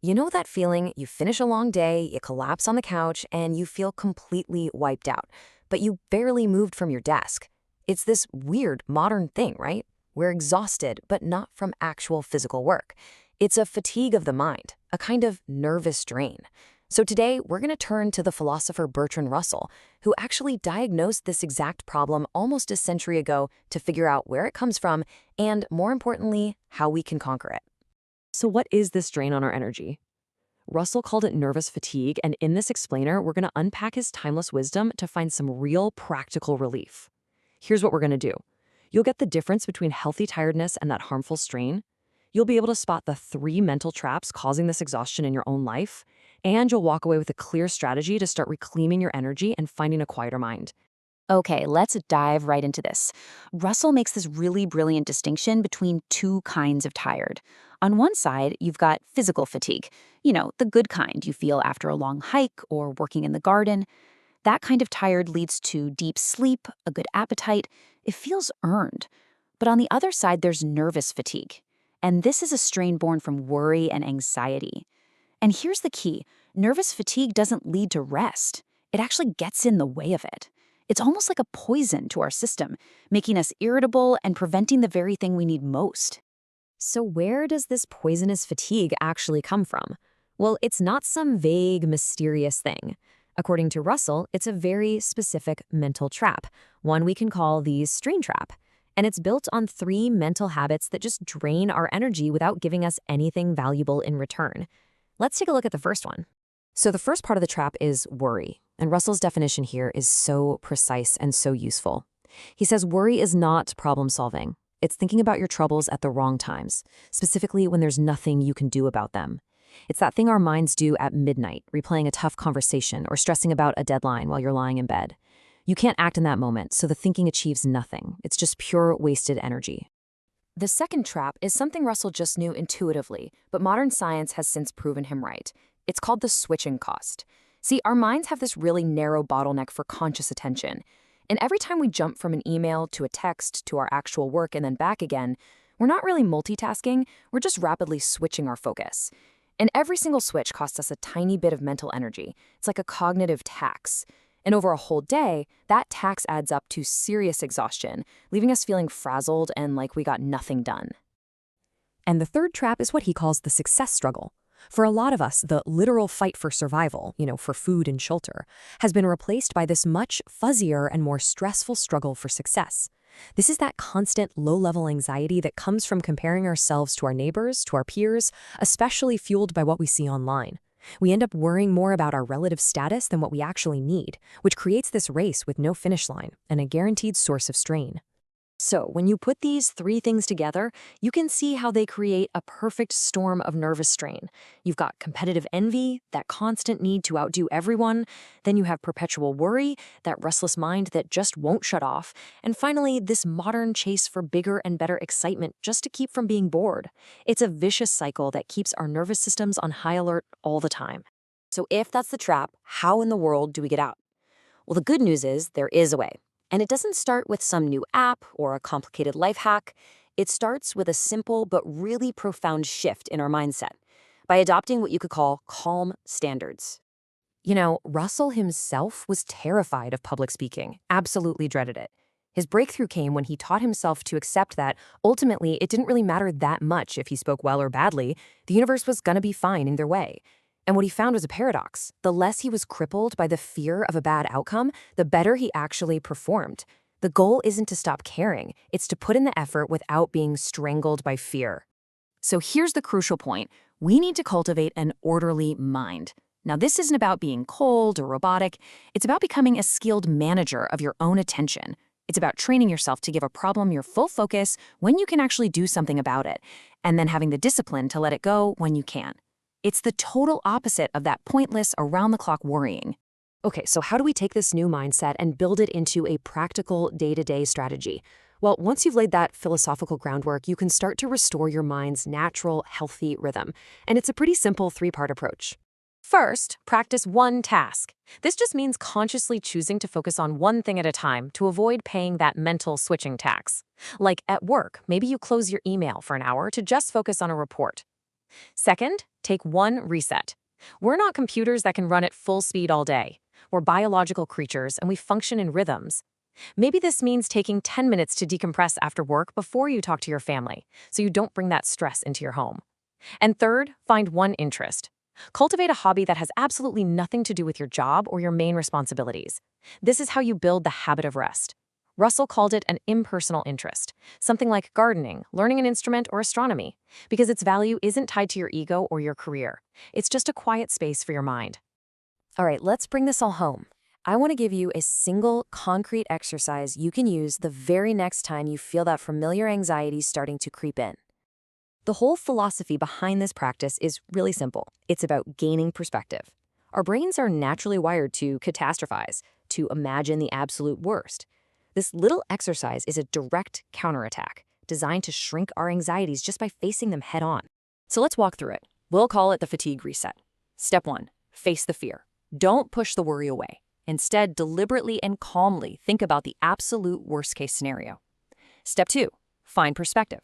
You know that feeling? You finish a long day, you collapse on the couch, and you feel completely wiped out, but you barely moved from your desk. It's this weird modern thing, right? We're exhausted, but not from actual physical work. It's a fatigue of the mind, a kind of nervous drain. So today, we're going to turn to the philosopher Bertrand Russell, who actually diagnosed this exact problem almost a century ago to figure out where it comes from and, more importantly, how we can conquer it. So what is this drain on our energy? Russell called it nervous fatigue, and in this explainer, we're going to unpack his timeless wisdom to find some real practical relief. Here's what we're going to do. You'll get the difference between healthy tiredness and that harmful strain. You'll be able to spot the 3 mental traps causing this exhaustion in your own life, and you'll walk away with a clear strategy to start reclaiming your energy and finding a quieter mind. Okay, let's dive right into this. Russell makes this really brilliant distinction between two kinds of tired. On one side, you've got physical fatigue, the good kind you feel after a long hike or working in the garden. That kind of tired leads to deep sleep, a good appetite. It feels earned. But on the other side, there's nervous fatigue. And this is a strain born from worry and anxiety. And here's the key. Nervous fatigue doesn't lead to rest. It actually gets in the way of it. It's almost like a poison to our system, making us irritable and preventing the very thing we need most. So where does this poisonous fatigue actually come from? Well, it's not some vague, mysterious thing. According to Russell, it's a very specific mental trap, one we can call the strain trap. And it's built on 3 mental habits that just drain our energy without giving us anything valuable in return. Let's take a look at the first one. So the first part of the trap is worry. And Russell's definition here is so precise and so useful. He says worry is not problem solving. It's thinking about your troubles at the wrong times, specifically when there's nothing you can do about them. It's that thing our minds do at midnight, replaying a tough conversation or stressing about a deadline while you're lying in bed. You can't act in that moment, so the thinking achieves nothing. It's just pure wasted energy. The second trap is something Russell just knew intuitively, but modern science has since proven him right. It's called the switching cost. See, our minds have this really narrow bottleneck for conscious attention. And every time we jump from an email to a text to our actual work and then back again, we're not really multitasking, we're just rapidly switching our focus. And every single switch costs us a tiny bit of mental energy. It's like a cognitive tax. And over a whole day, that tax adds up to serious exhaustion, leaving us feeling frazzled and like we got nothing done. And the third trap is what he calls the success struggle. For a lot of us, the literal fight for survival, for food and shelter, has been replaced by this much fuzzier and more stressful struggle for success. This is that constant low-level anxiety that comes from comparing ourselves to our neighbors, to our peers, especially fueled by what we see online. We end up worrying more about our relative status than what we actually need, which creates this race with no finish line and a guaranteed source of strain. So when you put these 3 things together, you can see how they create a perfect storm of nervous strain. You've got competitive envy, that constant need to outdo everyone. Then you have perpetual worry, that restless mind that just won't shut off. And finally, this modern chase for bigger and better excitement just to keep from being bored. It's a vicious cycle that keeps our nervous systems on high alert all the time. So if that's the trap, how in the world do we get out? Well, the good news is there is a way. And it doesn't start with some new app or a complicated life hack. It starts with a simple but really profound shift in our mindset by adopting what you could call calm standards. Russell himself was terrified of public speaking, absolutely dreaded it. His breakthrough came when he taught himself to accept that, ultimately, it didn't really matter that much if he spoke well or badly. The universe was going to be fine either way. And what he found was a paradox. The less he was crippled by the fear of a bad outcome, the better he actually performed. The goal isn't to stop caring, it's to put in the effort without being strangled by fear. So here's the crucial point. We need to cultivate an orderly mind. Now, this isn't about being cold or robotic. It's about becoming a skilled manager of your own attention. It's about training yourself to give a problem your full focus when you can actually do something about it, and then having the discipline to let it go when you can. It's the total opposite of that pointless, around-the-clock worrying. Okay, so how do we take this new mindset and build it into a practical day-to-day strategy? Well, once you've laid that philosophical groundwork, you can start to restore your mind's natural, healthy rhythm. And it's a pretty simple 3-part approach. First, practice one task. This just means consciously choosing to focus on one thing at a time to avoid paying that mental switching tax. Like at work, maybe you close your email for an hour to just focus on a report. Second, Take one reset. We're not computers that can run at full speed all day. We're biological creatures and we function in rhythms. Maybe this means taking 10 minutes to decompress after work before you talk to your family, so you don't bring that stress into your home. And third, find one interest. Cultivate a hobby that has absolutely nothing to do with your job or your main responsibilities. This is how you build the habit of rest. Russell called it an impersonal interest, something like gardening, learning an instrument, or astronomy, because its value isn't tied to your ego or your career. It's just a quiet space for your mind. All right, let's bring this all home. I want to give you a single concrete exercise you can use the very next time you feel that familiar anxiety starting to creep in. The whole philosophy behind this practice is really simple. It's about gaining perspective. Our brains are naturally wired to catastrophize, to imagine the absolute worst. This little exercise is a direct counterattack, designed to shrink our anxieties just by facing them head on. So let's walk through it. We'll call it the fatigue reset. Step 1, face the fear. Don't push the worry away. Instead, deliberately and calmly think about the absolute worst-case scenario. Step 2, find perspective.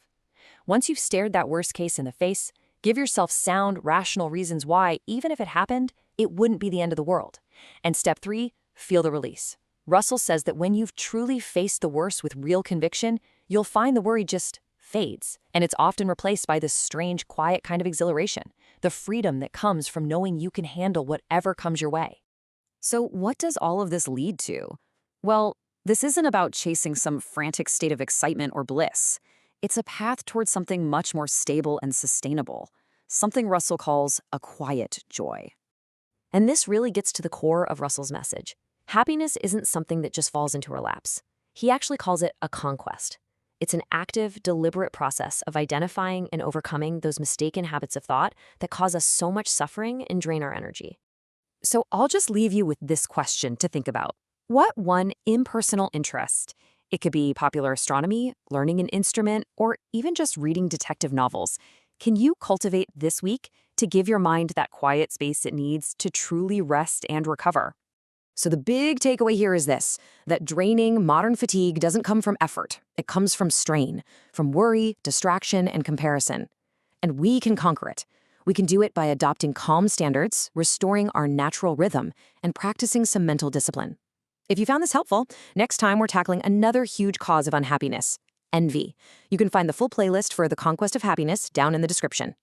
Once you've stared that worst case in the face, give yourself sound, rational reasons why, even if it happened, it wouldn't be the end of the world. And step 3, feel the release. Russell says that when you've truly faced the worst with real conviction, you'll find the worry just fades, and it's often replaced by this strange, quiet kind of exhilaration, the freedom that comes from knowing you can handle whatever comes your way. So what does all of this lead to? Well, this isn't about chasing some frantic state of excitement or bliss. It's a path towards something much more stable and sustainable, something Russell calls a quiet joy. And this really gets to the core of Russell's message. Happiness isn't something that just falls into our laps. He actually calls it a conquest. It's an active, deliberate process of identifying and overcoming those mistaken habits of thought that cause us so much suffering and drain our energy. So I'll just leave you with this question to think about. What one impersonal interest, it could be popular astronomy, learning an instrument, or even just reading detective novels, can you cultivate this week to give your mind that quiet space it needs to truly rest and recover? So the big takeaway here is this, that draining modern fatigue doesn't come from effort. It comes from strain, from worry, distraction, and comparison. And we can conquer it. We can do it by adopting calm standards, restoring our natural rhythm, and practicing some mental discipline. If you found this helpful, next time we're tackling another huge cause of unhappiness, envy. You can find the full playlist for The Conquest of Happiness down in the description.